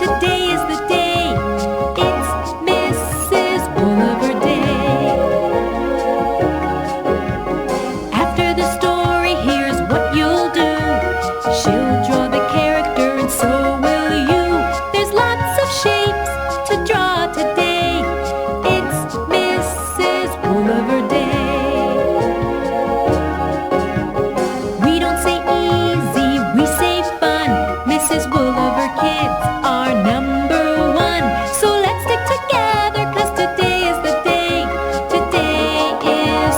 Today is the day. It's Mrs. Wooliver Day. After the story, here's what you'll do. She'll draw the character and so will you. There's lots of shapes to draw today. It's Mrs. Wooliver Day. We don't say easy, we say fun. Mrs. Wooliver kids are number one. So let's stick together, 'cause today is the day. Today is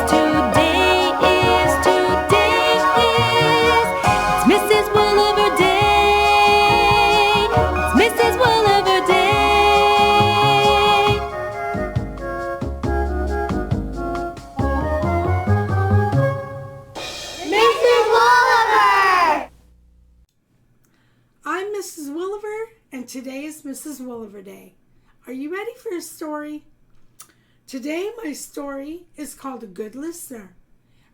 it's Mrs. Wooliver Day. It's Mrs. Wooliver Day. Mrs. Wooliver! I'm Mrs. Wooliver, and today is Mrs. Wooliver Day. Are you ready for a story? Today, my story is called A Good Listener,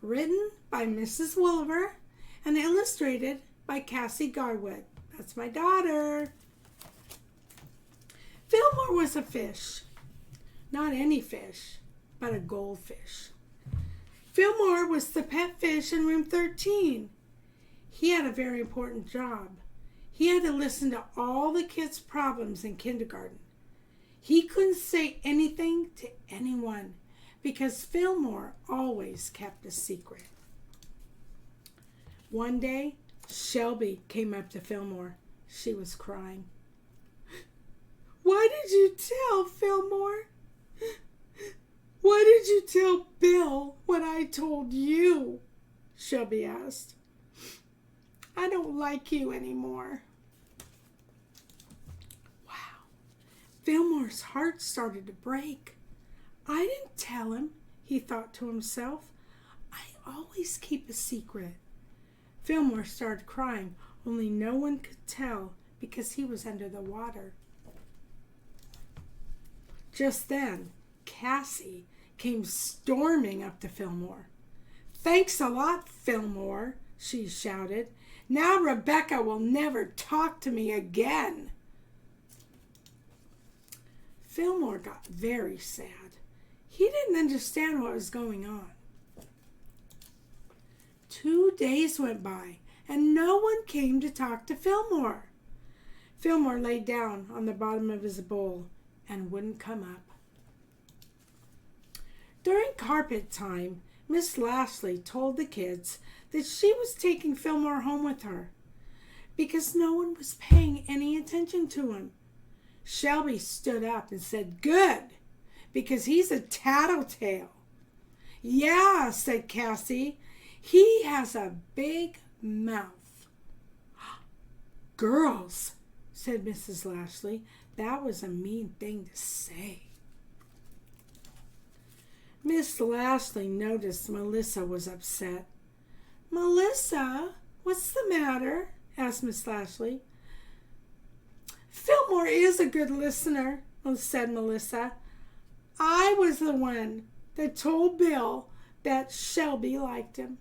written by Mrs. Wooliver and illustrated by Cassie Garwood. That's my daughter. Fillmore was a fish. Not any fish, but a goldfish. Fillmore was the pet fish in room 13. He had a very important job. He had to listen to all the kids' problems in kindergarten. He couldn't say anything to anyone because Fillmore always kept a secret. One day, Shelby came up to Fillmore. She was crying. "Why did you tell, Fillmore? Why did you tell Bill what I told you?" Shelby asked. "I don't like you anymore." Wow. Fillmore's heart started to break. "I didn't tell him," he thought to himself. "I always keep a secret." Fillmore started crying, only no one could tell because he was under the water. Just then, Cassie came storming up to Fillmore. "Thanks a lot, Fillmore," she shouted. "Now Rebecca will never talk to me again." Fillmore got very sad. He didn't understand what was going on. 2 days went by, and no one came to talk to Fillmore. Fillmore lay down on the bottom of his bowl and wouldn't come up. During carpet time, Miss Lashley told the kids that she was taking Fillmore home with her because no one was paying any attention to him. Shelby stood up and said, "Good, because he's a tattletale." "Yeah," said Cassie, "he has a big mouth." "Girls," said Mrs. Lashley, "that was a mean thing to say." Miss Lashley noticed Melissa was upset. "Melissa, what's the matter?" asked Miss Lashley. "Fillmore is a good listener," said Melissa. "I was the one that told Bill that Shelby liked him.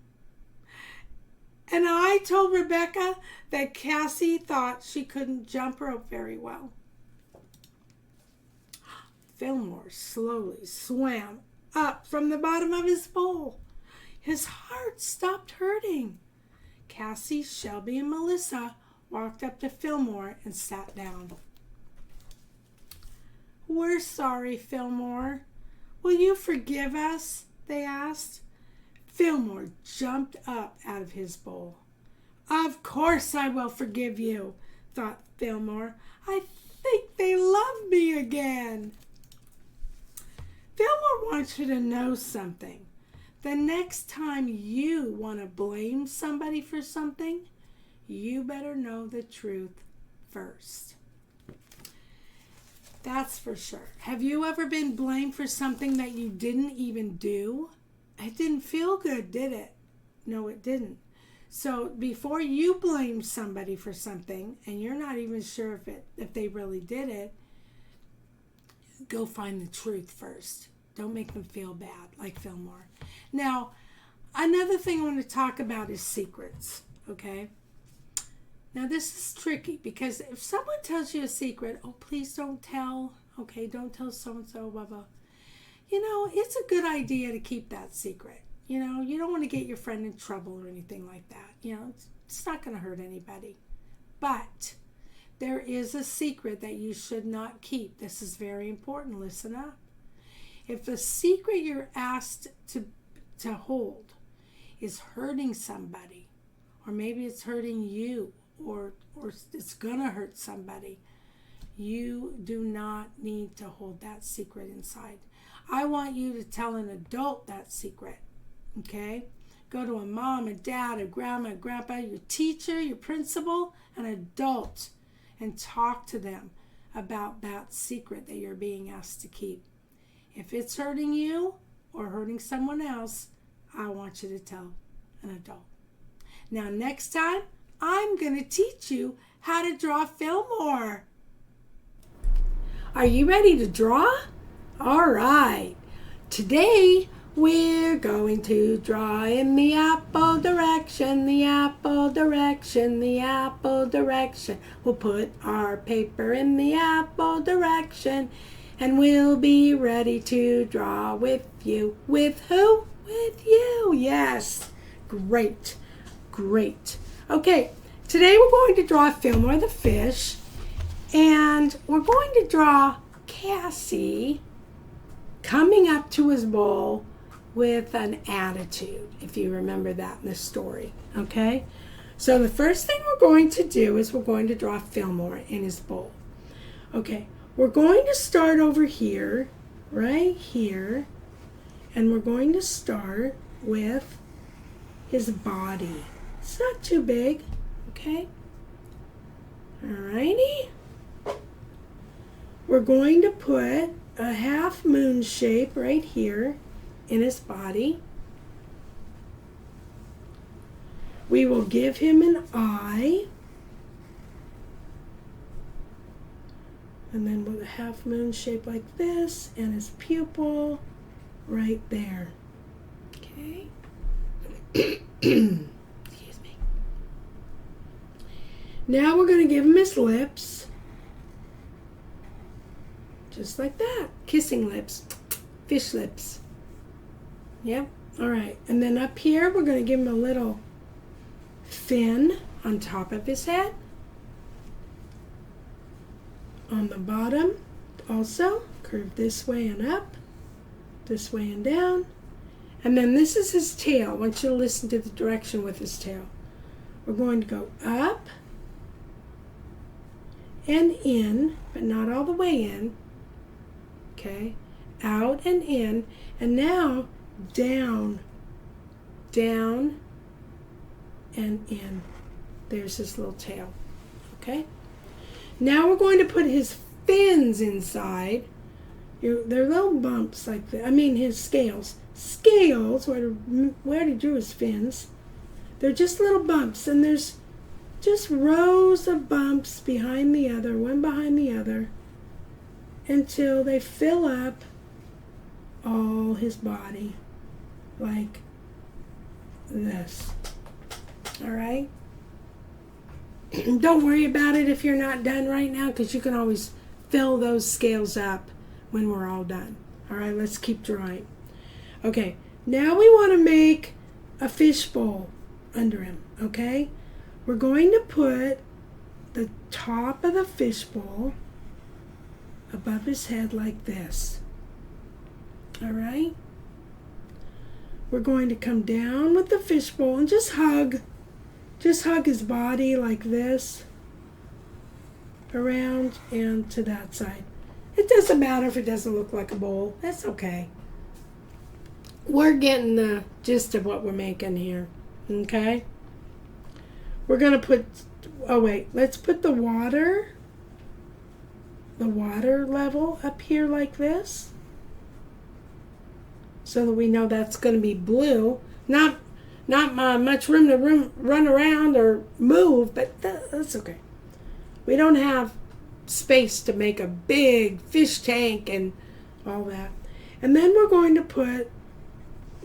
And I told Rebecca that Cassie thought she couldn't jump rope very well." Fillmore slowly swam up from the bottom of his bowl. His heart stopped hurting. Cassie, Shelby, and Melissa walked up to Fillmore and sat down. "We're sorry, Fillmore. Will you forgive us?" they asked. Fillmore jumped up out of his bowl. "Of course I will forgive you," thought Fillmore. "I think they love me again." Fillmore wants you to know something. The next time you want to blame somebody for something, you better know the truth first. That's for sure. Have you ever been blamed for something that you didn't even do? It didn't feel good, did it? No, it didn't. So before you blame somebody for something and you're not even sure if they really did it, go find the truth first. Don't make them feel bad, like Fillmore. Now, another thing I want to talk about is secrets, okay? Now this is tricky because if someone tells you a secret, oh, please don't tell. Okay, don't tell so-and-so, blah, blah. You know, it's a good idea to keep that secret. You know, you don't want to get your friend in trouble or anything like that. You know, it's not going to hurt anybody. But there is a secret that you should not keep. This is very important. Listen up. If the secret you're asked to hold is hurting somebody, or maybe it's hurting you, or it's going to hurt somebody, you do not need to hold that secret inside. I want you to tell an adult that secret, okay? Go to a mom, a dad, a grandma, a grandpa, your teacher, your principal, an adult, and talk to them about that secret that you're being asked to keep. If it's hurting you or hurting someone else, I want you to tell an adult. Now, next time, I'm going to teach you how to draw Fillmore. Are you ready to draw? All right. Today, we're going to draw in the apple direction, the apple direction, the apple direction. We'll put our paper in the apple direction, and we'll be ready to draw with you. With who? With you. Yes. Great. Great. Okay, today we're going to draw Fillmore the fish, and we're going to draw Cassie coming up to his bowl with an attitude, if you remember that in the story, okay? So the first thing we're going to do is we're going to draw Fillmore in his bowl. Okay, we're going to start over here, right here, and we're going to start with his body. It's not too big, okay? Alrighty. We're going to put a half moon shape right here in his body. We will give him an eye. And then with a half moon shape like this and his pupil right there. Okay? Excuse me. Now we're going to give him his lips. Just like that. Kissing lips. Fish lips. Yep. All right. And then up here, we're going to give him a little fin on top of his head. On the bottom, also, curve this way and up, this way and down. And then this is his tail. I want you to listen to the direction with his tail. We're going to go up and in, but not all the way in. Okay, out and in, and now down, down, and in. There's his little tail. Okay, now we're going to put his fins inside. They're little bumps like that. I mean his scales. Scales, where he drew his fins. They're just little bumps, and there's just rows of bumps behind the other, one behind the other, until they fill up all his body like this. All right? Don't worry about it if you're not done right now, because you can always fill those scales up when we're all done. All right, let's keep drawing. Okay, now we want to make a fish bowl under him, okay? We're going to put the top of the fish bowl above his head like this. All right? We're going to come down with the fish bowl and just hug his body like this around and to that side. It doesn't matter if it doesn't look like a bowl. That's okay. We're getting the gist of what we're making here. Okay? We're going to put, let's put the water level up here like this, so that we know that's going to be blue. Not much room to run around or move, but that's okay. We don't have space to make a big fish tank and all that. And then we're going to put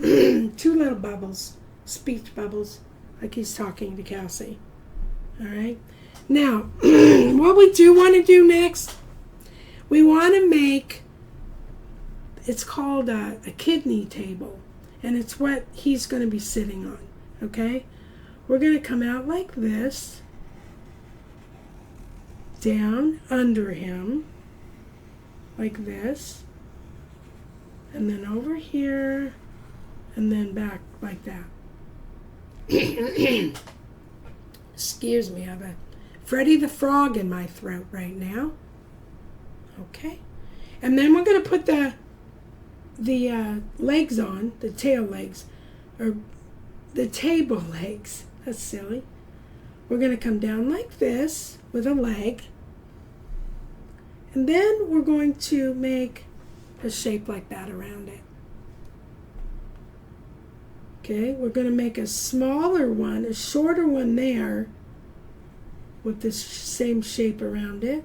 2 little bubbles, speech bubbles, like he's talking to Cassie. All right? Now, what we do want to do next, we want to make, it's called a kidney table, and it's what he's going to be sitting on, okay? We're going to come out like this, down under him, like this, and then over here, and then back like that. Excuse me, I have a Freddy the Frog in my throat right now. Okay. And then we're going to put the legs on, the tail legs, or the table legs. That's silly. We're going to come down like this with a leg. And then we're going to make a shape like that around it. Okay, we're going to make a smaller one, a shorter one there with this same shape around it.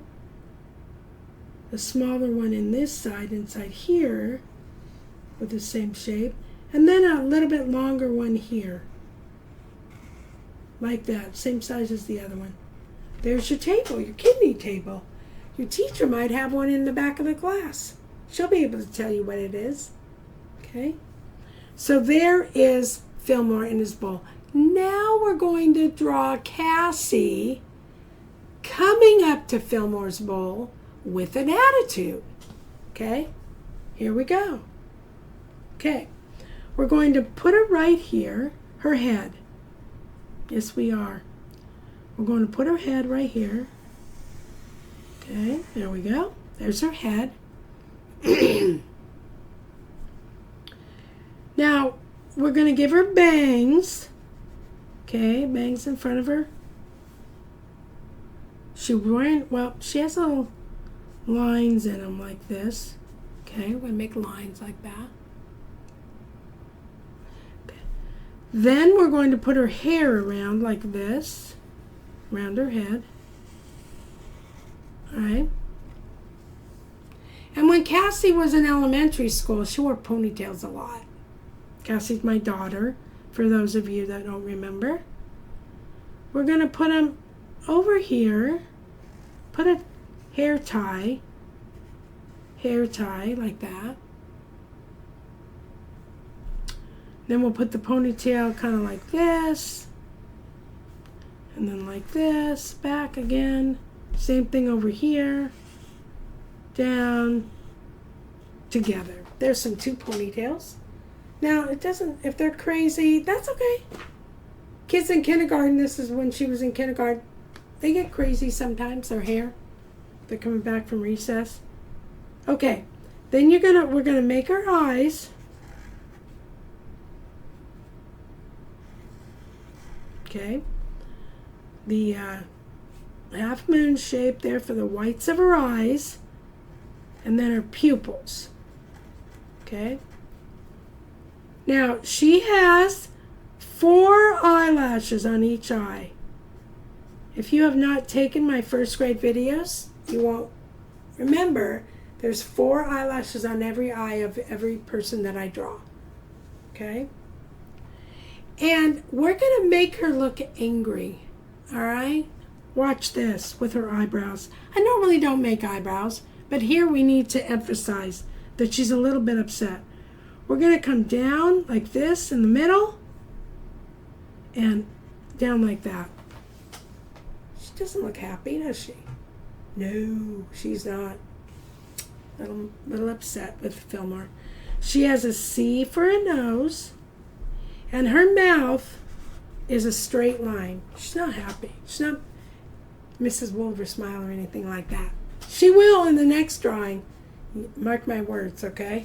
A smaller one in this side, inside here, with the same shape. And then a little bit longer one here. Like that, same size as the other one. There's your table, your kidney table. Your teacher might have one in the back of the class. She'll be able to tell you what it is. Okay? So there is Fillmore in his bowl. Now we're going to draw Cassie coming up to Fillmore's bowl with an attitude. Okay? Here we go. Okay. We're going to put her right here, her head. Yes, we are. We're going to put her head right here. Okay, there we go. There's her head. Now, we're going to give her bangs. Okay, bangs in front of her. She has little lines in them like this. Okay, we're going to make lines like that. Then we're going to put her hair around like this, around her head. All right. And when Cassie was in elementary school, she wore ponytails a lot. Cassie's my daughter, for those of you that don't remember. We're going to put them over here, put a hair tie like that. Then we'll put the ponytail kind of like this, and then like this, back again. Same thing over here, down, together. There's some two ponytails. Now, it doesn't, if they're crazy, that's okay. Kids in kindergarten, this is when she was in kindergarten, they get crazy sometimes, their hair. They're coming back from recess. Okay, then we're gonna make our eyes. Okay, the half moon shape there for the whites of her eyes, and then her pupils. Okay. Now, she has 4 eyelashes on each eye. If you have not taken my first grade videos, you won't remember there's 4 eyelashes on every eye of every person that I draw. Okay? And we're going to make her look angry. All right? Watch this with her eyebrows. I normally don't make eyebrows, but here we need to emphasize that she's a little bit upset. We're going to come down like this in the middle and down like that. She doesn't look happy, does she? No, she's not. Little upset with Fillmore. She has a C for a nose, and her mouth is a straight line. She's not happy. She's not Mrs. Wolver smile or anything like that. She will in the next drawing. Mark my words, okay?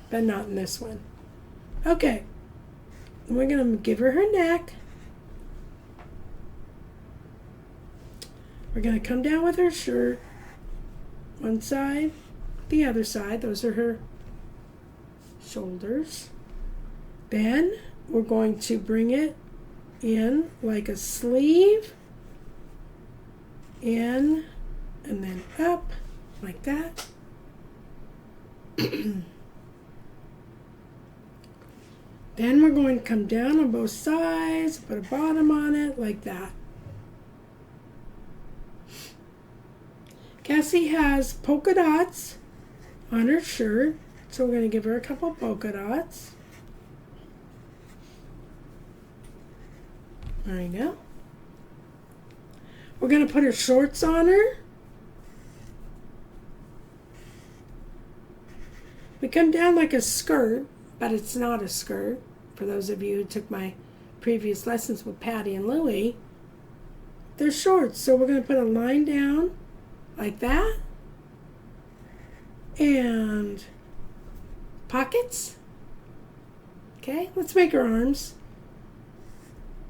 But not in this one. Okay. We're going to give her her neck. We're going to come down with her shirt. One side, the other side. Those are her shoulders. Then we're going to bring it in like a sleeve. In and then up like that. Then we're going to come down on both sides, put a bottom on it like that. Cassie has polka dots on her shirt, so we're going to give her a couple polka dots. There you go. We're going to put her shorts on her. We come down like a skirt, but it's not a skirt. For those of you who took my previous lessons with Patty and Louie, they're shorts. So we're going to put a line down like that. And pockets. Okay, let's make her arms.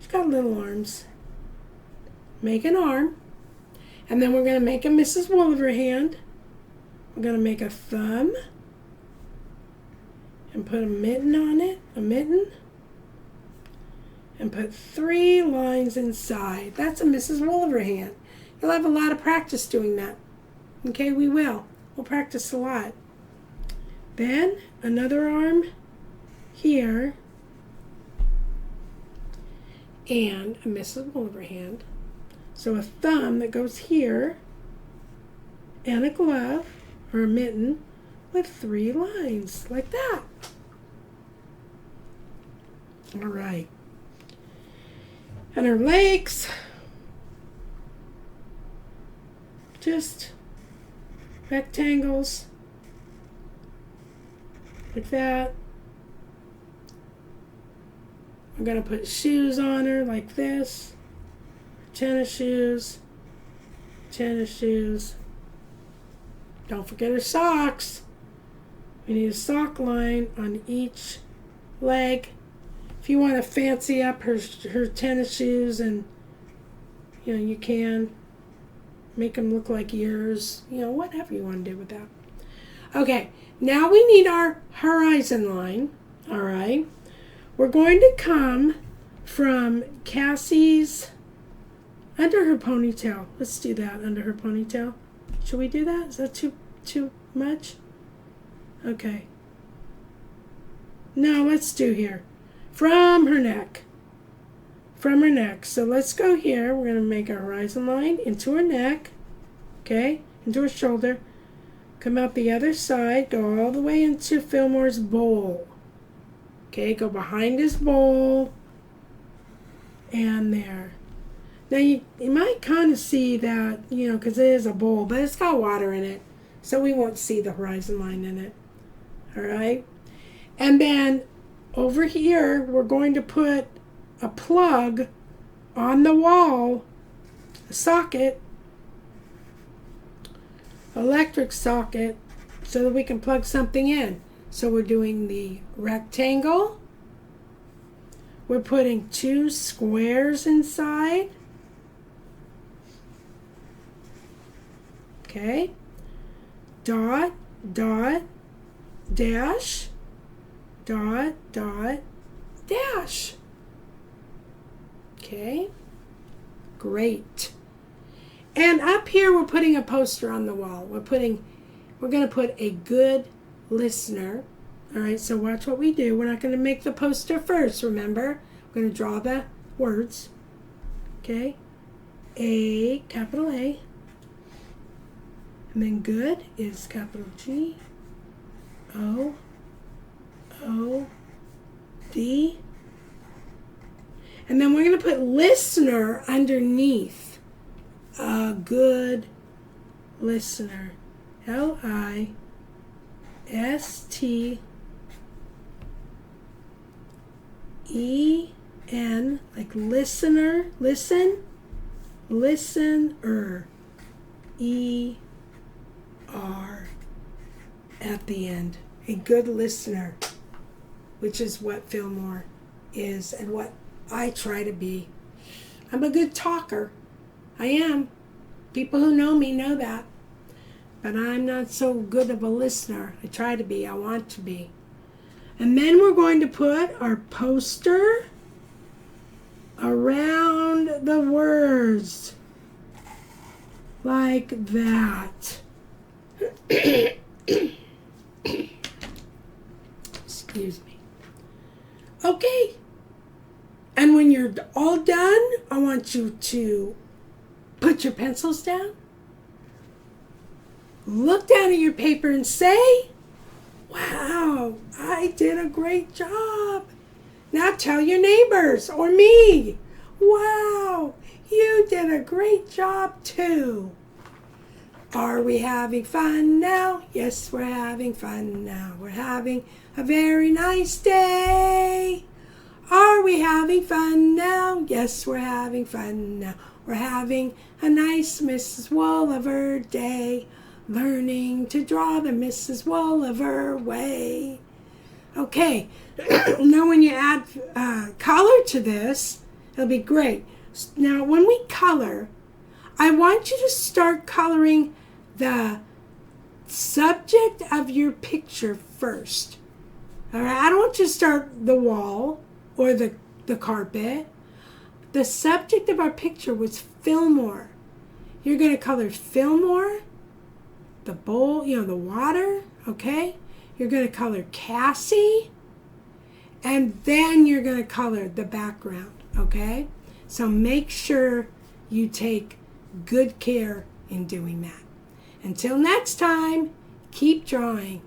She's got little arms. Make an arm. And then we're going to make a Mrs. Wolliver hand. We're going to make a thumb. And put a mitten on it. A mitten. And put 3 lines inside. That's a Mrs. Wolliver hand. You'll have a lot of practice doing that. Okay, we will. We'll practice a lot. Then another arm here. And a Mrs. Wolliver hand. So a thumb that goes here. And a glove or a mitten with 3 lines like that. All right. And her legs, just rectangles like that. I'm going to put shoes on her like this. Tennis shoes. Tennis shoes. Don't forget her socks. We need a sock line on each leg. If you want to fancy up her tennis shoes, and you can make them look like yours, whatever you want to do with that. Okay, now we need our horizon line. All right, we're going to come from Cassie's under her ponytail. Let's do that under her ponytail. Should we do that? Is that too much? Okay. No, let's do here. From her neck. From her neck. So let's go here. We're going to make a horizon line into her neck. Okay? Into her shoulder. Come out the other side. Go all the way into Fillmore's bowl. Okay? Go behind his bowl. And there. Now you might kind of see that, because it is a bowl, but it's got water in it. So we won't see the horizon line in it. All right? And then over here, we're going to put a plug on the wall, a socket, electric socket, so that we can plug something in. So we're doing the rectangle. We're putting 2 squares inside. Okay. Dot, dot, dash. Dot, dot, dash. Okay. Great. And up here we're putting a poster on the wall. We're going to put a good listener. All right, so watch what we do. We're not going to make the poster first, remember? We're going to draw the words. Okay. A, capital A. And then good is capital G. O. O, D. And then we're going to put listener underneath. A good listener. L-I-S-T-E-N, like listener, listen, listener. E-R at the end. A good listener. Which is what Fillmore is and what I try to be. I'm a good talker. I am. People who know me know that. But I'm not so good of a listener. I try to be. I want to be. And then we're going to put our poster around the words. Like that. Excuse me. Okay. And when you're all done, I want you to put your pencils down. look down at your paper and say, wow, I did a great job. Now tell your neighbors or me, wow, you did a great job too. Are we having fun now? Yes, we're having fun now. We're having a very nice day. Are we having fun now? Yes, we're having fun now. We're having a nice Mrs. Wolliver day, learning to draw the Mrs. Wolliver way. Okay, now when you add color to this, it'll be great. Now when we color, I want you to start coloring the subject of your picture first. All right, I don't want you to start the wall or the carpet. The subject of our picture was Fillmore. You're going to color Fillmore, the bowl, the water, okay? You're going to color Cassie, and then you're going to color the background, okay? So make sure you take good care in doing that. Until next time, keep drawing.